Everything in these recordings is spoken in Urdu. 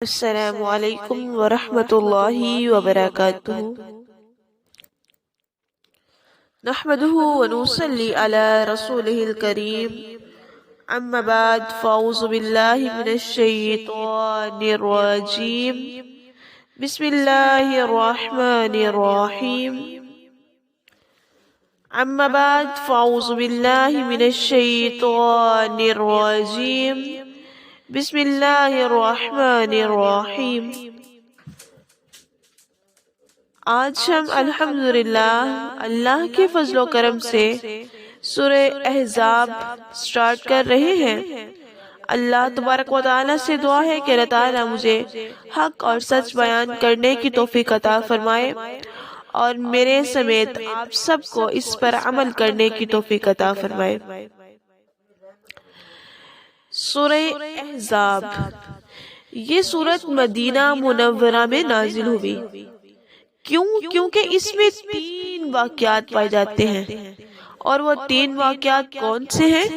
السلام علیکم ورحمۃ اللہ وبرکاتہ۔ نحمده ونصلي على رسوله الكريم، اما بعد فاعوذ باللہ من الشیطان الرجیم، بسم اللہ الرحمن الرحیم۔ اما بعد فاعوذ باللہ من الشیطان الرجیم، بسم اللہ الرحمن الرحیم۔ آج ہم الحمدللہ اللہ کے فضل و کرم سے سورہ احزاب سٹارٹ کر رہے ہیں۔ اللہ تبارک و تعالیٰ سے دعا ہے کہ اللہ تعالیٰ مجھے حق اور سچ بیان کرنے کی توفیق عطا فرمائے اور میرے سمیت آپ سب کو اس پر عمل کرنے کی توفیق عطا فرمائے۔ سورہ احزاب یہ سورت مدینہ منورہ میں نازل ہوئی۔ کیونکہ اس میں 3 واقعات پائے جاتے ہیں، اور وہ 3 واقعات کون سے ہیں؟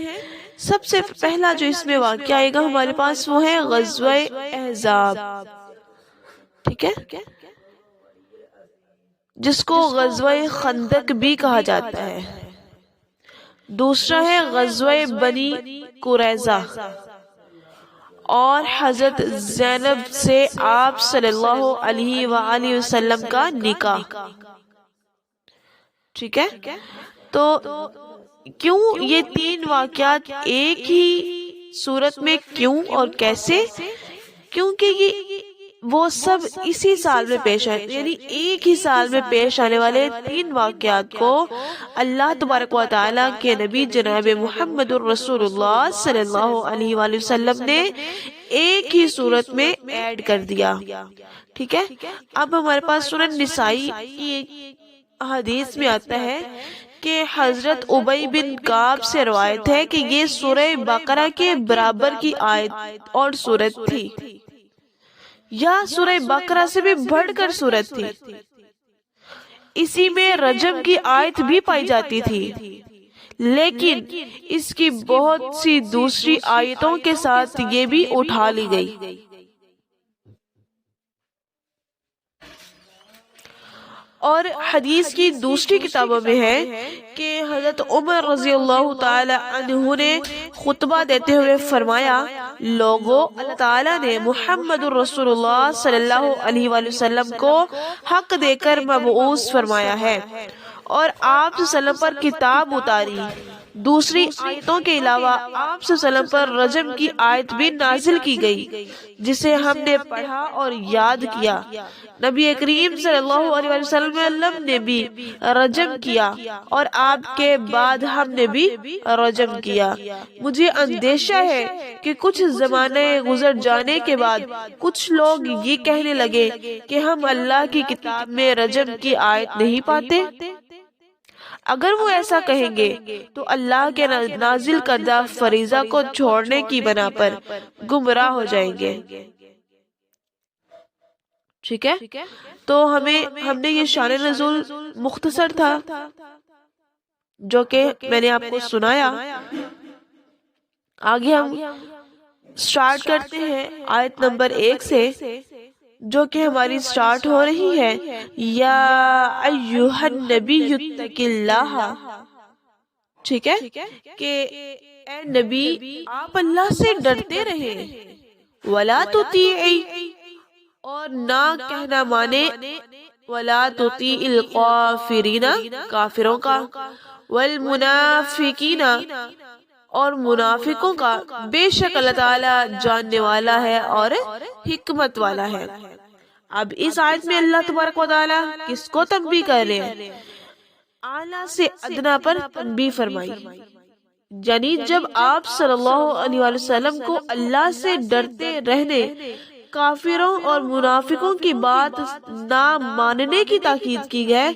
سب سے پہلا جو اس میں واقعہ آئے گا ہمارے پاس وہ ہے غزوہ احزاب، ٹھیک ہے، جس کو غزوہ خندق بھی کہا جاتا ہے۔ دوسرا ہے غزوہ بنی قریظہ اور حضرت زینب سے آپ صلی اللہ علیہ وآلہ وسلم کا نکاح، ٹھیک ہے۔ تو کیوں یہ 3 واقعات ایک ہی صورت میں کیوں اور کیسے؟ کیونکہ یہ وہ سب اسی سال میں پیش آئے، یعنی ایک ہی سال میں پیش آنے والے 3 واقعات کو اللہ تبارک و تعالیٰ کے نبی جناب محمد الرسول اللہ صلی اللہ علیہ وآلہ وسلم نے ایک ہی صورت میں ایڈ کر دیا، ٹھیک ہے۔ اب ہمارے پاس سورۃ نسائی کی ایک حدیث میں آتا ہے کہ حضرت ابی بن کعب سے روایت ہے کہ یہ سورہ بقرہ کے برابر کی آیت اور سورت تھی، یا سورہ بقرہ سے بھی بڑھ کر سورت تھی۔ اسی میں رجم کی آیت بھی پائی جاتی تھی، لیکن اس کی بہت سی دوسری آیتوں کے ساتھ یہ بھی اٹھا لی گئی۔ اور حدیث کی دوسری کتابوں میں ہے کہ حضرت عمر رضی اللہ تعالی عنہ نے خطبہ دیتے ہوئے فرمایا، لوگوں، اللہ تعالیٰ نے محمد الرسول اللہ صلی اللہ علیہ وآلہ وسلم کو حق دے کر مبعوث فرمایا ہے اور آپ صلی اللہ علیہ وسلم پر کتاب اتاری۔ دوسری آیتوں کے علاوہ آپ صلی اللہ علیہ وسلم پر رجم کی آیت بھی نازل کی گئی، جسے ہم نے پڑھا اور یاد کیا۔ نبی کریم صلی اللہ علیہ وسلم نے بھی رجم کیا اور آپ کے بعد ہم نے بھی رجم کیا۔ مجھے اندیشہ ہے کہ کچھ زمانے گزر جانے کے بعد کچھ لوگ یہ کہنے لگے کہ ہم اللہ کی کتاب میں رجم کی آیت نہیں پاتے۔ اگر وہ ایسا کہیں گے تو اللہ کے نازل کردہ فریضہ کو چھوڑنے کی بنا پر گمراہ ہو جائیں گے، ٹھیک ہے۔ تو ہم نے یہ شان نزول مختصر تھا جو کہ میں نے آپ کو سنایا۔ آگے ہم سٹارٹ کرتے ہیں آیت نمبر 1 سے، جو کہ ہماری سٹارٹ ہو رہی ہے، یا ایھا النبی اتق اللہ، ٹھیک ہے، کہ اے نبی آپ اللہ سے ڈرتے رہے، ولا تطیعی، اور نہ کہنا مانے، ولا تطیع الکافرین، کافروں کا، والمنافقین، اور منافقوں کا، بے شک اللہ تعالیٰ جاننے والا ہے اور حکمت والا ہے۔ اب اس آیت میں اللہ تبارک و تعالیٰ کس کو تنبیہ کر رہے ہیں؟ اعلیٰ سے ادنا پر تنبیہ فرمائی، یعنی جب آپ صلی اللہ علیہ وآلہ وسلم کو اللہ سے ڈرتے رہنے، کافروں اور منافقوں کی بات نہ ماننے کی تاکید کی ہے،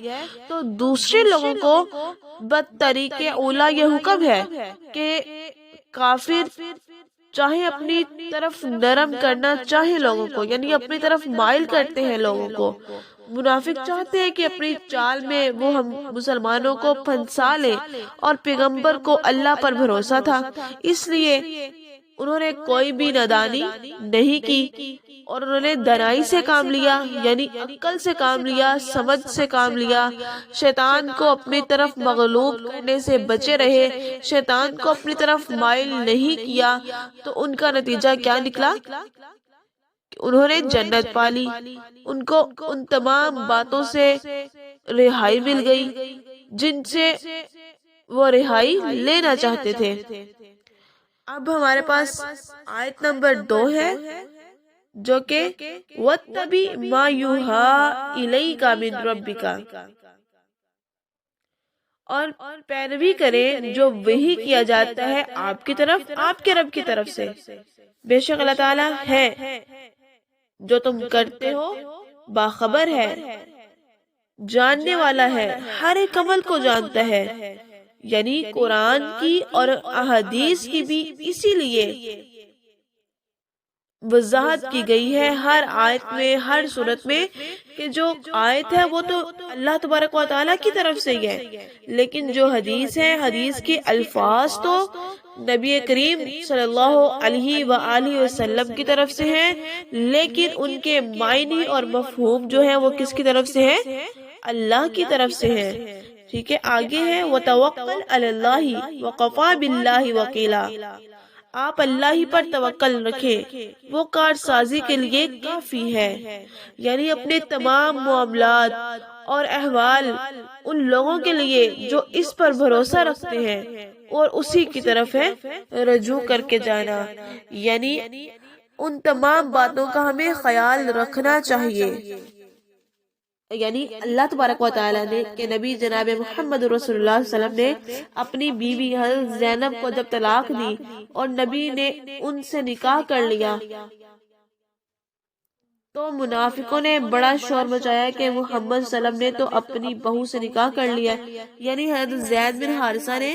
تو دوسرے لوگوں کو بطریق اولیٰ یہ حکم ہے کہ کافر چاہے اپنی طرف نرم کرنا چاہے لوگوں کو، یعنی اپنی طرف مائل کرتے ہیں لوگوں کو، منافق چاہتے ہیں کہ اپنی چال میں وہ ہم مسلمانوں کو پھنسا لے، اور پیغمبر کو اللہ پر بھروسہ تھا، اس لیے انہوں نے کوئی بھی نادانی نہیں کی اور انہوں نے دنائی سے کام لیا، یعنی عقل سے کام لیا، سمجھ سے کام لیا، شیطان کو اپنی طرف مغلوب کرنے سے بچے رہے، شیطان کو اپنی طرف مائل نہیں کیا، تو ان کا نتیجہ کیا نکلا؟ انہوں نے جنت پالی، ان کو ان تمام باتوں سے رہائی مل گئی جن سے وہ رہائی لینا چاہتے تھے۔ اب ہمارے پاس آیت نمبر 2 ہے جو کہ وَاتَّبِعْ مَا يُوحَىٰ إِلَيْكَ مِن رَبِّكَ، اور پیروی کریں جو وحی کیا جاتا ہے آپ کی طرف، آپ کے رب کی طرف سے۔ بے شک اللہ تعالیٰ ہے جو تم کرتے ہو باخبر ہے، جاننے والا ہے، ہر ایک عمل کو جانتا ہے۔ یعنی قرآن کی اور احادیث کی بھی اسی لیے وضاحت کی گئی ہے ہر آیت میں، ہر صورت میں، کہ جو آیت ہے وہ تو اللہ تبارک و تعالیٰ کی طرف سے ہی ہے، لیکن جو حدیث ہے، حدیث کے الفاظ تو نبی کریم صلی اللہ علیہ وآلہ وسلم کی طرف سے ہیں، لیکن ان کے معنی اور مفہوم جو ہے وہ کس کی طرف سے ہے؟ اللہ کی طرف سے ہے۔ ٹھیک ہے، آگے ہے وَتَوَكَّلْ عَلَى اللَّهِ وَكَفَى بِاللَّهِ وَكِيلًا، آپ اللہ ہی پر توکل رکھیں، وہ کارسازی کے لیے کافی ہے۔ یعنی اپنے تمام معاملات اور احوال ان لوگوں کے لیے جو اس پر بھروسہ رکھتے ہیں اور اسی کی طرف ہے رجوع کر کے جانا، یعنی ان تمام باتوں کا ہمیں خیال رکھنا چاہیے۔ یعنی اللہ تبارک و تعالیٰ نے کہ نبی جناب محمد رسول اللہ صلی اللہ علیہ وسلم نے اپنی بیوی حضرت زینب کو جب طلاق دی اور نبی نے ان سے نکاح کر لیا تو منافقوں نے بڑا شور مچایا کہ محمد صلی اللہ علیہ وسلم نے تو اپنی بہو سے نکاح کر لیا، یعنی حضرت زید بن حارثہ نے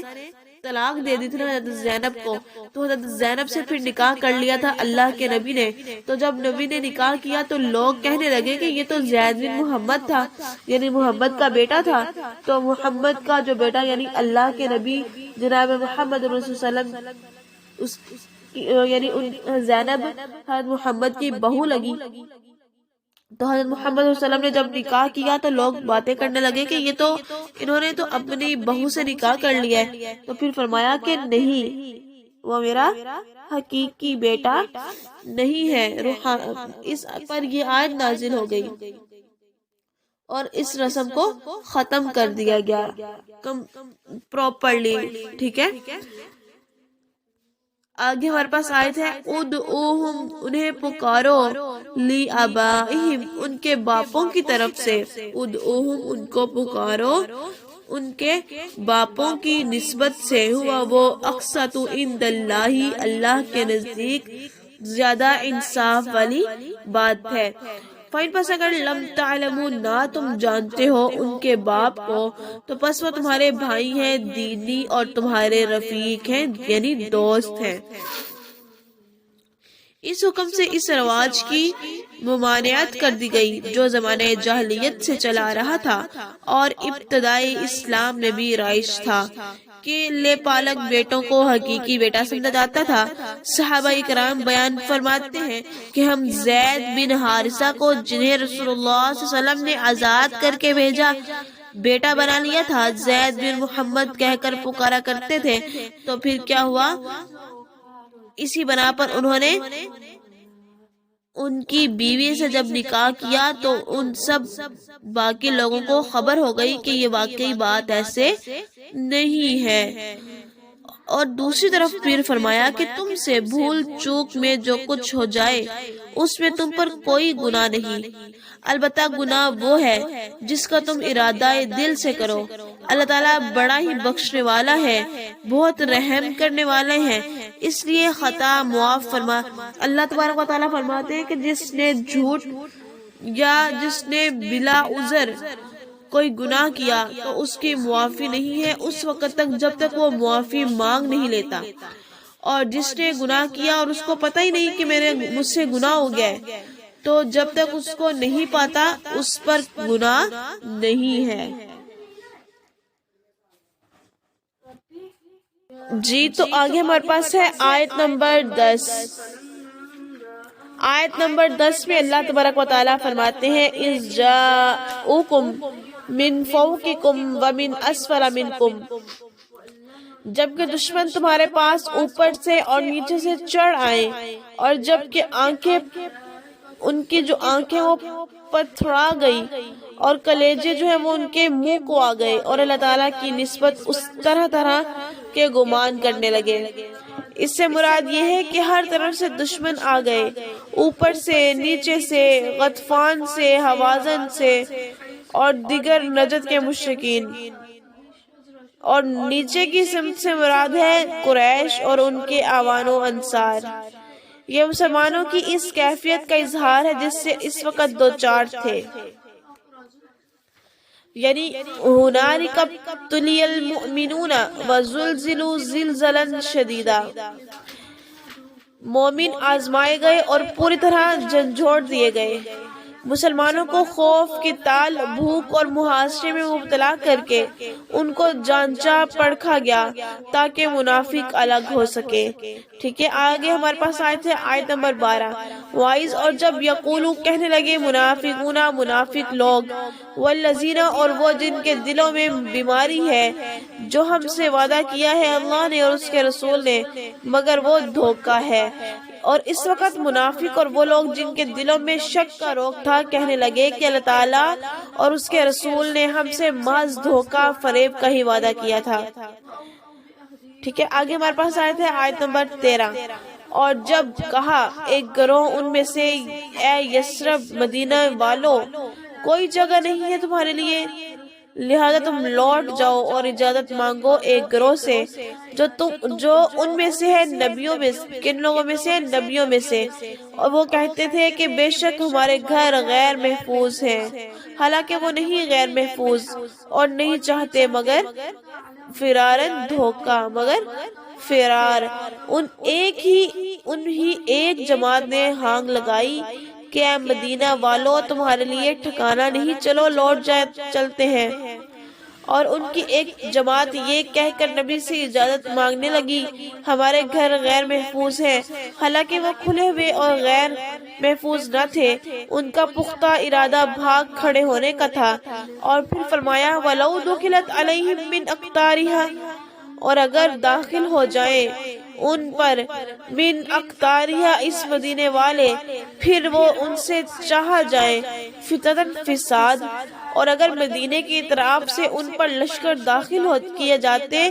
طلاق دے دی تھی نا حضرت زینب کو، تو حضرت زینب سے پھر نکاح کر لیا تھا اللہ کے نبی نے۔ تو جب نبی نے نکاح کیا تو لوگ کہنے لگے کہ یہ تو زید بن محمد تھا، یعنی محمد کا بیٹا تھا۔ تو محمد کا جو بیٹا یعنی اللہ کے نبی جناب محمد رسول اللہ علیہ وسلم یعنی زینب حضرت محمد کی بہو لگی۔ تو حضرت محمد صلی اللہ علیہ وسلم نے جب نکاح کیا تو لوگ باتیں کرنے لگے کہ یہ تو انہوں نے تو اپنی بہو سے نکاح کر لیا ہے۔ تو پھر فرمایا کہ نہیں، وہ میرا حقیقی بیٹا نہیں ہے۔ اس پر یہ آیت نازل ہو گئی اور اس رسم کو ختم کر دیا گیا پراپرلی۔ ٹھیک ہے، آگے ہمارے پاس آیت ہے ادعوہم، انہیں پکارو، لی آبائہم، ان کے باپوں کی طرف سے، ادعوہم، ان کو پکارو ان کے باپوں کی نسبت سے، ہوا وہ اقسط عند اللہ، اللہ کے نزدیک زیادہ انصاف والی بات ہے۔ فائن پس اگر لم تعلموا، نہ تم جانتے ہو ان کے باپ کو، تو پس وہ تمہارے بھائی ہیں دینی اور تمہارے رفیق ہیں یعنی دوست ہیں۔ اس حکم سے اس رواج کی ممانعت کر دی گئی جو زمانہ جاہلیت سے چلا رہا تھا اور ابتدائی اسلام میں بھی رائج تھا کہ لے پالک بیٹوں کو حقیقی بیٹا سمجھا جاتا تھا۔ صحابہ اکرام بیان فرماتے ہیں کہ ہم زید بن حارثہ کو، جنہیں رسول اللہ صلی اللہ علیہ وسلم نے آزاد کر کے بھیجا، بیٹا بنا لیا تھا، زید بن محمد کہہ کر پکارا کرتے تھے۔ تو پھر کیا ہوا، اسی بنا پر انہوں نے ان کی بیوی سے جب نکاح کیا تو ان سب باقی لوگوں کو خبر ہو گئی کہ یہ واقعی بات ایسے نہیں ہے۔ اور دوسری طرف پھر فرمایا کہ تم سے بھول چوک میں جو کچھ ہو جائے اس میں تم پر کوئی گناہ نہیں، البتہ گناہ وہ ہے جس کا تم ارادہ دل سے کرو۔ اللہ تعالیٰ بڑا ہی بخشنے والا ہے، بہت رحم کرنے والے ہیں، اس لیے خطا معاف فرما۔ اللہ تبارک و تعالیٰ فرماتے ہیں کہ جس نے جھوٹ یا جس نے بلا عذر کوئی گناہ کیا تو اس کی معافی نہیں ہے اس وقت تک جب تک وہ معافی مانگ نہیں لیتا، اور جس نے گناہ کیا اور اس کو پتہ ہی نہیں کہ مجھ سے گناہ ہو گیا ہے، تو جب تک اس کو نہیں پاتا اس پر گناہ نہیں ہے۔ جی تو آگے ہمارے پاس ہے آیت نمبر 10۔ آیت نمبر 10 میں اللہ تبارک و تعالیٰ فرماتے ہیں اِذْ جَاءُوكُم مِّن فَوْقِكُم وَمِنْ أَسْفَلَ مِنْكُم، جبکہ دشمن تمہارے پاس اوپر سے اور نیچے سے چڑھ آئیں، اور جبکہ ان کی جو آنکھیں وہ پتھرا گئی اور کلیجے جو ہیں وہ ان کے منہ کو آ گئے، اور اللہ تعالیٰ کی نسبت اس طرح طرح کے گمان کرنے لگے۔ اس سے مراد یہ ہے کہ ہر طرف سے دشمن آ گئے، اوپر سے، نیچے سے، غطفان سے، حوازن سے اور دیگر نجد کے مشرکین، اور نیچے کی سمت سے مراد ہے قریش اور ان کے اعوان و انصار۔ یہ مسلمانوں کی اس کیفیت کا اظہار ہے جس سے اس وقت دوچار تھے، یعنی ہنالک ابتلی المؤمنون وزلزلوا زلزلا شدیدا، مومن آزمائے گئے اور پوری طرح جھنجھوڑ دیے گئے۔ مسلمانوں کو خوف کی تال، بھوک اور محاصرے میں مبتلا کر کے ان کو جانچا پرکھا گیا تاکہ منافق الگ ہو سکے۔ ٹھیک ہے، آگے ہمارے پاس آیت ہے آیت نمبر 12۔ وائز، اور جب یقولو کہنے لگے منافقون منافق لوگ، والذین، اور وہ جن کے دلوں میں بیماری ہے، جو ہم سے وعدہ کیا ہے اللہ نے اور اس کے رسول نے مگر وہ دھوکہ ہے۔ اور اس وقت منافق اور وہ لوگ جن کے دلوں میں شک کا روگ تھا کہنے لگے کہ اللہ تعالیٰ اور اس کے رسول نے ہم سے محض دھوکہ فریب کا ہی وعدہ کیا تھا۔ ٹھیک ہے، آگے ہمارے پاس آیت ہے آیت نمبر 13۔ اور جب کہا ایک گروہ ان میں سے، اے یثرب مدینہ والو، کوئی جگہ نہیں ہے تمہارے لیے، لہذا تم لوٹ جاؤ اور اجازت مانگو ایک گروہ سے جو ان میں سے ہے نبیوں میں سے۔ کن لوگوں میں سے؟ نبیوں میں سے۔ اور وہ کہتے تھے کہ بے شک ہمارے گھر غیر محفوظ ہیں، حالانکہ وہ نہیں غیر محفوظ، اور نہیں چاہتے مگر فرارن دھوکہ، مگر فرار۔ انہی ایک جماعت نے ہانگ لگائی کہ اے مدینہ والو تمہارے لیے ٹھکانہ نہیں، چلو لوٹ چلتے ہیں۔ اور ان کی ایک جماعت یہ کہہ کر نبی سے اجازت مانگنے لگی ہمارے گھر غیر محفوظ ہیں، حالانکہ وہ کھلے ہوئے اور غیر محفوظ نہ تھے۔ ان کا پختہ ارادہ بھاگ کھڑے ہونے کا تھا۔ اور پھر فرمایا وَلَوْ دُخِلَتْ عَلَيْهِمْ مِنْ أَقْطَارِهَا، اور اگر داخل ہو جائیں ان پر من اقطارها اس مدینے والے، پھر وہ ان سے چاہا جائے فتنۃ فساد، اور اگر مدینے کی طرف سے ان پر لشکر داخل کیے جاتے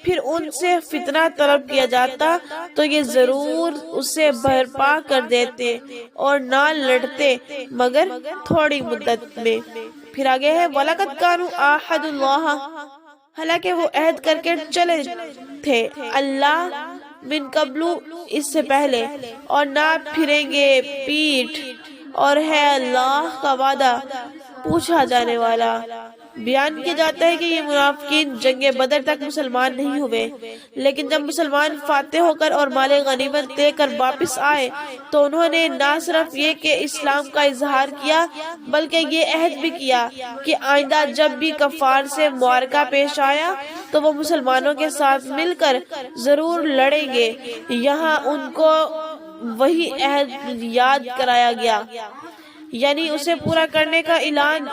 پھر ان سے فتنہ طلب کیا جاتا تو یہ ضرور اسے برپا کر دیتے اور نہ لڑتے مگر تھوڑی مدت میں۔ پھر آگے ہے وَلَقَدْ كَانُوا عَاهَدُوا اللَّهَ، حالانکہ وہ عہد کر کے چلے تھے اللہ من قبلو اس سے پہلے، اور نہ پھریں گے پیٹھ، اور ہے اللہ کا وعدہ پوچھا جانے والا۔ بیان کیا جاتا ہے کہ یہ منافقین جنگ بدر تک مسلمان نہیں ہوئے، لیکن جب مسلمان فاتح ہو کر اور مال غنیمت دے کر واپس آئے تو انہوں نے نہ صرف یہ کہ اسلام کا اظہار کیا بلکہ یہ عہد بھی کیا کہ آئندہ جب بھی کفار سے معرکہ پیش آیا تو وہ مسلمانوں کے ساتھ مل کر ضرور لڑیں گے۔ یہاں ان کو وہی عہد یاد کرایا گیا، یعنی اسے پورا کرنے کا اعلان،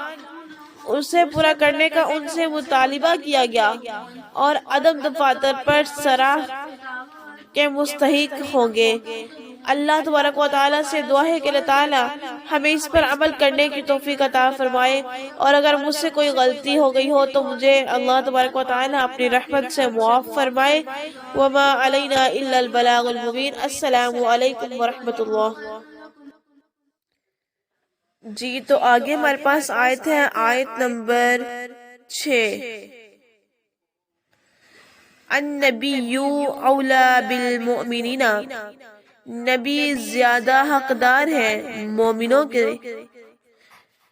اسے پورا کرنے کا ان سے مطالبہ کیا گیا، اور عدم دفاتر پر صراح کے مستحق ہوں گے۔ اللہ تبارک و تعالیٰ سے دعا ہے کہ اللہ تعالیٰ ہمیں اس پر عمل کرنے کی توفیق عطا فرمائے، اور اگر مجھ سے کوئی غلطی ہو گئی ہو تو مجھے اللہ تبارک و تعالیٰ اپنی رحمت سے معاف فرمائے۔ وما علینا الا البلاغ المبین۔ السلام علیکم ورحمۃ اللہ۔ جی تو آگے ہمارے پاس آیت ہے آیت نمبر 6۔ النبی اولا بالمؤمنین، نبی زیادہ حقدار ہے مومنوں کے،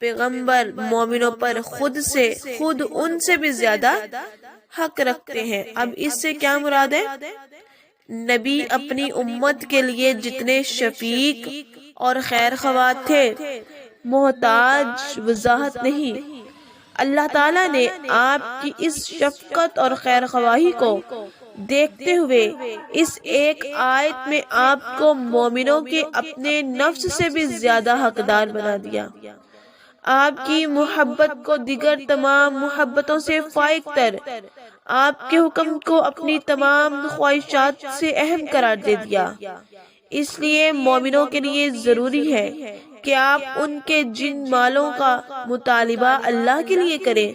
پیغمبر مومنوں پر خود ان سے بھی زیادہ حق رکھتے ہیں۔ اب اس سے کیا مراد ہے؟ نبی اپنی امت کے لیے جتنے شفیق اور خیر خواہ تھے، محتاج وضاحت نہیں۔ اللہ تعالیٰ نے آپ کی اس شفقت اور خیر خواہی کو دیکھتے ہوئے اس ایک آیت میں آپ کو مومنوں کے اپنے نفس سے بھی زیادہ حقدار بنا دیا۔ آپ کی محبت کو دیگر تمام محبتوں سے فائق تر، آپ کے حکم کو اپنی تمام خواہشات سے اہم قرار دے دیا۔ اس لیے مومنوں کے لیے ضروری ہے کہ آپ ان کے جن مالوں کا مطالبہ اللہ کے لیے کریں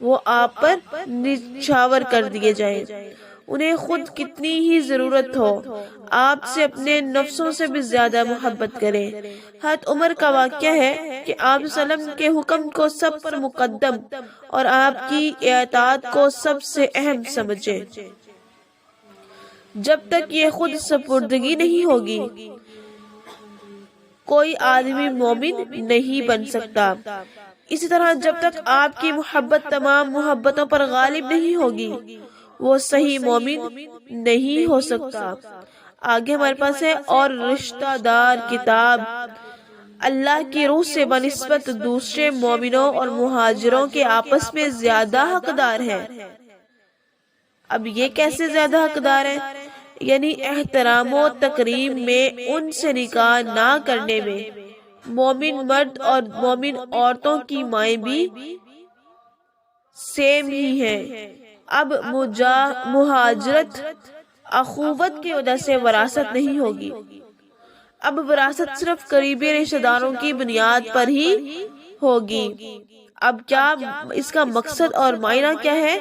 وہ آپ پر نچھاور کر دیے جائیں۔ انہیں خود کتنی ہی ضرورت ہو آپ سے اپنے نفسوں سے بھی زیادہ محبت کریں۔ حضرت عمر کا واقعہ ہے کہ آپ صلی اللہ علیہ وسلم کے حکم کو سب پر مقدم اور آپ کی اطاعت کو سب سے اہم سمجھیں۔ جب تک یہ خود سپردگی نہیں ہوگی کوئی آدمی مومن نہیں بن سکتا۔ اسی طرح جب تک آپ کی محبت تمام محبتوں پر غالب نہیں ہوگی وہ صحیح مومن نہیں ہو سکتا۔ آگے ہمارے پاس ہے اور رشتہ دار کتاب اللہ کی روح سے بنسبت دوسرے مومنوں اور مہاجروں کے آپس میں زیادہ حقدار ہیں۔ اب یہ کیسے زیادہ حقدار ہیں؟ یعنی احترام و تکریم میں ان سے نکاح نہ کرنے میں مومن مرد اور مومن عورتوں کی مائیں بھی سیم ہی ہیں۔ اب مہاجرت اخوت کی وجہ سے وراثت نہیں ہوگی، اب وراثت صرف قریبی رشتہ داروں کی بنیاد پر ہی ہوگی۔ اب کیا اس کا مقصد اور معنی کیا ہے؟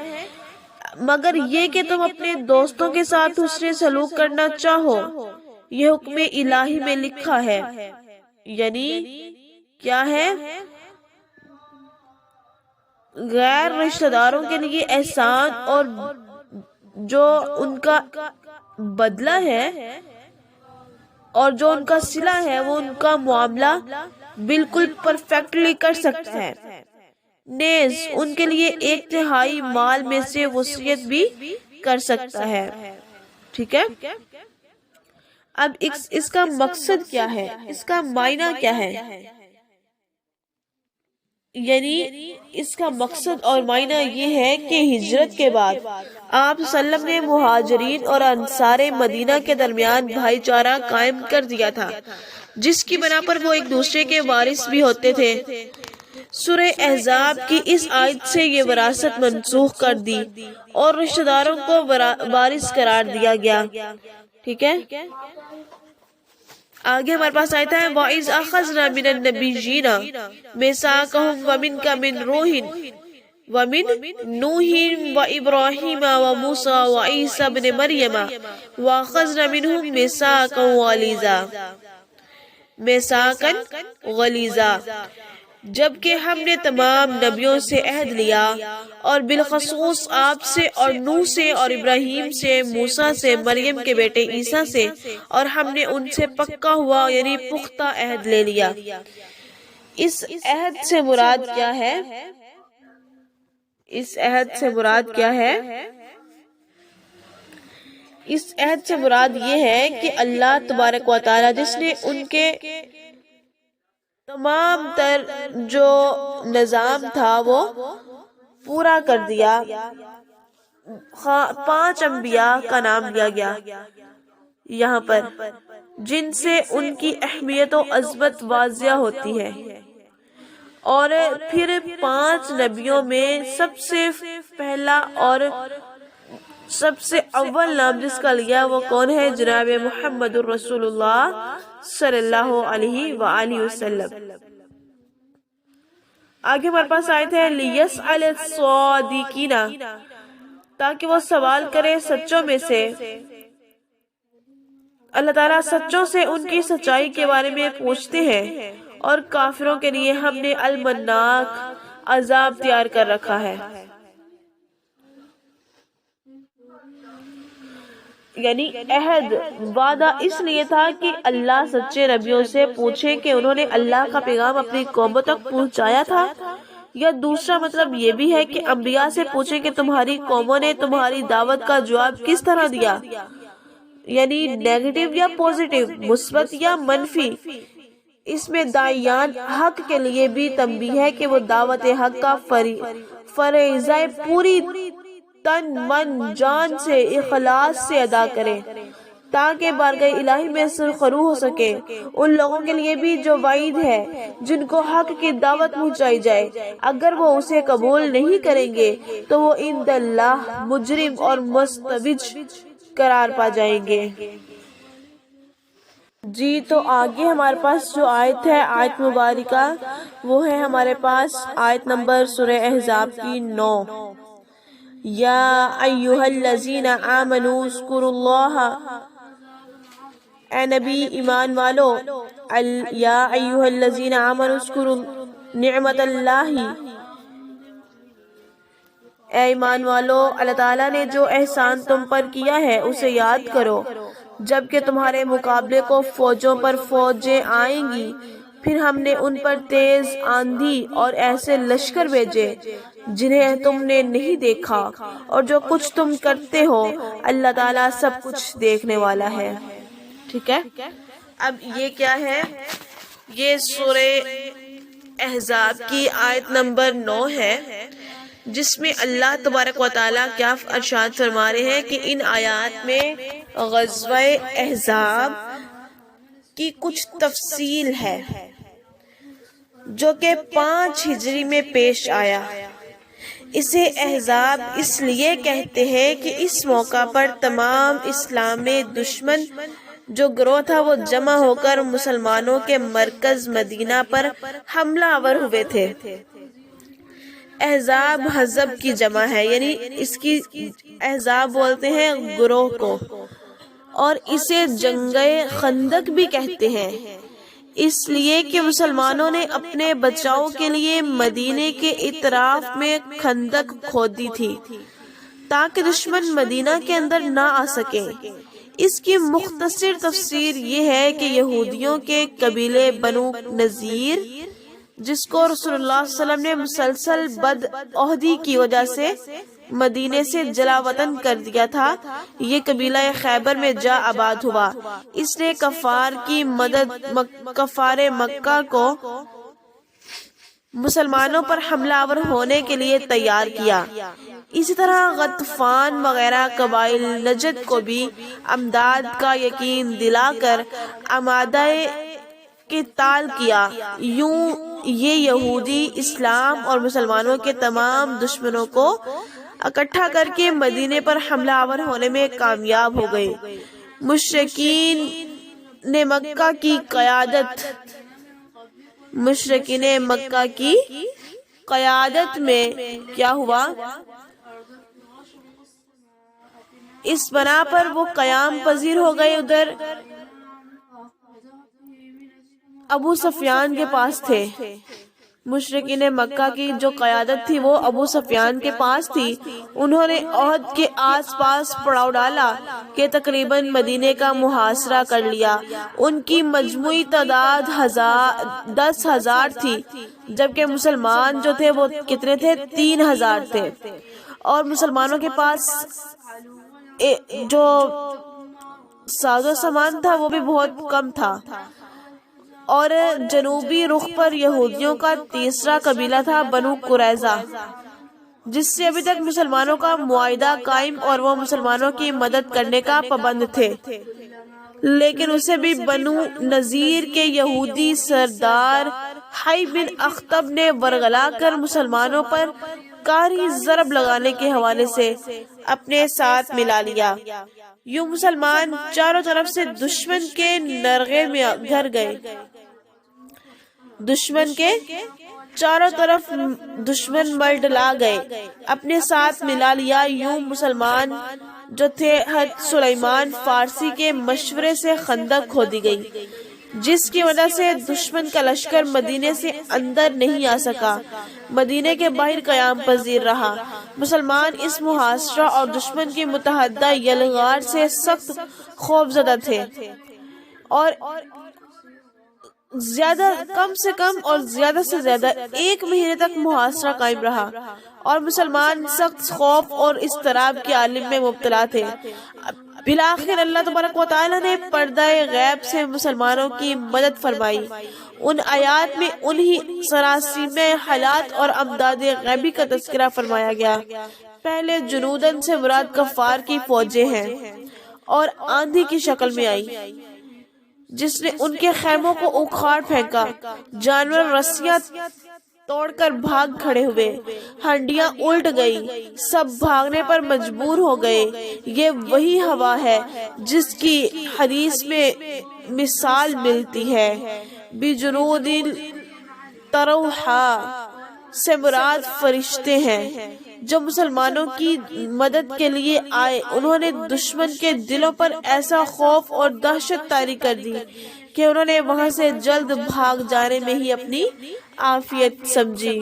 مگر یہ کہ تم اپنے دوستوں کے ساتھ حسن سلوک کرنا چاہو، یہ حکم الہی میں لکھا ہے۔ یعنی کیا ہے؟ غیر رشتہ داروں کے لیے احسان اور جو ان کا بدلہ ہے اور جو ان کا صلہ ہے وہ ان کا معاملہ بالکل پرفیکٹلی کر سکتا ہے، نیز ان کے لیے 1/3 مال میں سے وصیت بھی کر سکتا ہے۔ ٹھیک ہے، اب اس کا مقصد کیا ہے، اس کا معنی کیا ہے؟ یعنی اس کا مقصد اور معنی یہ ہے کہ ہجرت کے بعد آپ صلی اللہ علیہ وسلم نے مہاجرین اور انصار مدینہ کے درمیان بھائی چارہ قائم کر دیا تھا، جس کی بنا پر وہ ایک دوسرے کے وارث بھی ہوتے تھے۔ سورہ احزاب کی اس آیت سے یہ وراثت منسوخ کر دی اور رشتہ داروں کو وارث قرار دیا گیا۔ ٹھیک ہے، آگے ہمارے پاس آیت ہے وَإِذْ أَخَذْنَا مِنَ النَّبِيِّينَ مِيثَاقَهُمْ وَمِنْكَ مِنْ نُوحٍ وَإِبْرَاهِيمَ وَمُوسَى وَعِيسَى ابْنِ مَرْيَمَ وَأَخَذْنَا مِنْهُمْ مِيثَاقًا غَلِيظًا، جبکہ ہم نے تمام نبیوں سے عہد لیا اور بالخصوص آپ سے اور نوح سے اور ابراہیم سے، موسیٰ سے، مریم کے بیٹے عیسیٰ سے، اور ہم نے ان سے پکا ہوا یعنی پختہ عہد لے لیا۔ اس عہد سے مراد کیا ہے؟ اس عہد سے مراد کیا ہے؟ اس عہد سے مراد یہ ہے کہ اللہ تبارک و تعالی جس نے ان کے تمام تر جو نظام تھا وہ پورا کر دیا۔ 5 انبیاء کا نام لیا گیا یہاں پر، جن سے ان کی اہمیت و عظمت واضح ہوتی ہے، اور پھر 5 نبیوں میں سب سے پہلا اور سب سے اول نام جس کا لیا وہ کون ہے؟ جناب محمد الرسول اللہ صلی اللہ علیہ وآلہ وسلم۔ آگے ہمارے پاس آیت ہے لِيَسْأَلَ الصَّادِقِينَ، تاکہ وہ سوال کرے سچوں میں سے۔ اللہ تعالیٰ سچوں سے ان کی سچائی کے بارے میں پوچھتے ہیں، اور کافروں کے لیے ہم نے المناک عذاب تیار کر رکھا ہے۔ یعنی عہد وعدہ اس لیے تھا کہ اللہ سچے نبیوں سے پوچھے کہ انہوں نے اللہ کا پیغام اپنی قوموں تک پہنچایا تھا، یا دوسرا مطلب یہ بھی ہے کہ انبیاء سے پوچھے کہ تمہاری قوموں نے تمہاری دعوت کا جواب کس طرح دیا، یعنی نیگیٹو یا پوزیٹو، مثبت یا منفی۔ اس میں داعیان حق کے لیے بھی تنبیہ ہے کہ وہ دعوت حق کا فریضہ پوری تن من جان سے اخلاص سے ادا کریں تاکہ بارگاہ الہی میں سرخرو ہو سکے۔ ان لوگوں کے لیے بھی جو وعید ہے جن کو حق کی دعوت پہنچائی جائے، اگر وہ اسے قبول نہیں کریں گے تو وہ عند اللہ مجرم اور مستبج قرار پا جائیں گے۔ جی تو آگے ہمارے پاس جو آیت ہے، آیت مبارکہ، وہ ہے ہمارے پاس آیت نمبر سورہ احزاب کی 9۔ یا ایہا الذین آمنوا اذکروا اللہ، اے نبی ایمان والو، یا ایہا الذین آمنوا اذکروا نعمت اللہ، اے ایمان والو اللہ تعالیٰ نے جو احسان تم پر کیا ہے اسے یاد کرو، جبکہ تمہارے مقابلے کو فوجوں پر فوجیں آئیں گی، پھر ہم نے ان پر تیز آندھی اور ایسے لشکر بھیجے جنہیں تم نے نہیں دیکھا، اور جو کچھ تم کرتے ہو اللہ تعالیٰ سب کچھ دیکھنے والا ہے۔ ٹھیک ہے، اب یہ کیا ہے؟ یہ سورہ احزاب کی آیت نمبر 9 ہے، جس میں اللہ تبارک و تعالیٰ کیا ارشاد فرما رہے ہیں کہ ان آیات میں غزوہ احزاب کی کچھ تفصیل ہے جو کہ 5 ہجری میں پیش آیا۔ اسے احزاب اس لیے کہتے ہیں کہ اس موقع پر تمام اسلام میں دشمن جو گروہ تھا وہ جمع ہو کر مسلمانوں کے مرکز مدینہ پر حملہ آور ہوئے تھے۔ احزاب حزب کی جمع ہے، یعنی اس کی احزاب بولتے ہیں گروہ کو، اور اسے جنگ خندق بھی کہتے ہیں، اس لیے کہ مسلمانوں نے اپنے بچاؤ کے لیے مدینے کے اطراف میں خندق کھودی تھی تاکہ دشمن مدینہ کے اندر نہ آ سکے۔ اس کی مختصر تفسیر یہ ہے کہ یہودیوں کے قبیلے بنو نذیر، جس کو رسول اللہ صلی اللہ علیہ وسلم نے مسلسل بدعہدی کی وجہ سے مدینے سے جلا وطن کر دیا تھا، یہ قبیلہ خیبر میں جا آباد ہوا۔ اس نے کفار مکہ کو مسلمانوں پر حملہ آور ہونے کے لیے تیار کیا۔ اسی طرح غطفان وغیرہ قبائل نجد کو بھی امداد کا یقین دلا کر آمادہ قتال کیا۔ یوں یہ یہودی اسلام اور مسلمانوں کے تمام دشمنوں کو اکٹھا کر کے مدینے پر حملہ آور ہونے میں کامیاب ہو گئے۔ مشرکین مکہ کی قیادت میں کیا ہوا؟ اس بنا پر وہ قیام پذیر ہو گئے۔ ادھر ابو سفیان کے پاس تھے، مشرکین مکہ کی جو قیادت تھی وہ ابو سفیان کے پاس تھی۔ انہوں نے عہد کے آس پاس پڑاؤ ڈالا کہ تقریباً مدینے کا محاصرہ کر لیا۔ ان کی مجموعی تعداد 10,000 تھی، جبکہ مسلمان جو تھے وہ کتنے تھے؟ 3,000 تھے، اور مسلمانوں کے پاس جو ساز و سامان تھا وہ بھی بہت کم تھا۔ اور جنوبی رخ پر یہودیوں کا تیسرا قبیلہ تھا بنو قریظہ، جس سے ابھی تک مسلمانوں کا معاہدہ قائم اور وہ مسلمانوں کی مدد کرنے کا پابند تھے، لیکن اسے بھی بنو نذیر کے یہودی سردار حی بن اخطب نے ورغلا کر مسلمانوں پر کاری ضرب لگانے کے حوالے سے اپنے ساتھ ملا لیا۔ یوں مسلمان چاروں طرف سے دشمن کے نرغے میں گھر گئے، دشمن کے چاروں طرف دشمن ملڈلا گئے، اپنے ساتھ ملا لیا۔ یوں مسلمان جو تھے حضرت سلیمان فارسی کے مشورے سے خندق کھودی گئی، جس کی وجہ سے دشمن کا لشکر مدینے سے اندر نہیں آ سکا، مدینے کے باہر قیام پذیر رہا۔ مسلمان اس محاصرہ اور دشمن کی متحدہ یلغار سے سخت خوفزدہ تھے، اور کم سے کم اور زیادہ سے زیادہ 1 مہینے تک محاصرہ قائم رہا، اور مسلمان سخت خوف اور اضطراب کے عالم میں مبتلا تھے۔ بالآخر اللہ تبارک و تعالیٰ نے پردہ غیب سے مسلمانوں کی مدد فرمائی۔ ان آیات میں انہی سراسیمہ حالات اور امداد غیبی کا تذکرہ فرمایا گیا پہلے جنودن سے مراد کفار کی فوجیں ہیں اور آندھی کی شکل میں آئی جس نے ان کے خیموں کو اکھاڑ پھینکا، جانور رسیاں توڑ کر بھاگ کھڑے ہوئے، ہنڈیاں الٹ گئی، سب بھاگنے پر مجبور ہو گئے۔ یہ وہی ہوا ہے جس کی حدیث میں مثال ملتی ہے۔ بجنود تروحا سے مراد فرشتے ہیں جو مسلمانوں کی مدد کے لیے آئے۔ انہوں نے دشمن کے دلوں پر ایسا خوف اور دہشت طاری کر دی کہ انہوں نے وہاں سے جلد بھاگ جانے میں ہی اپنی عافیت سمجھی۔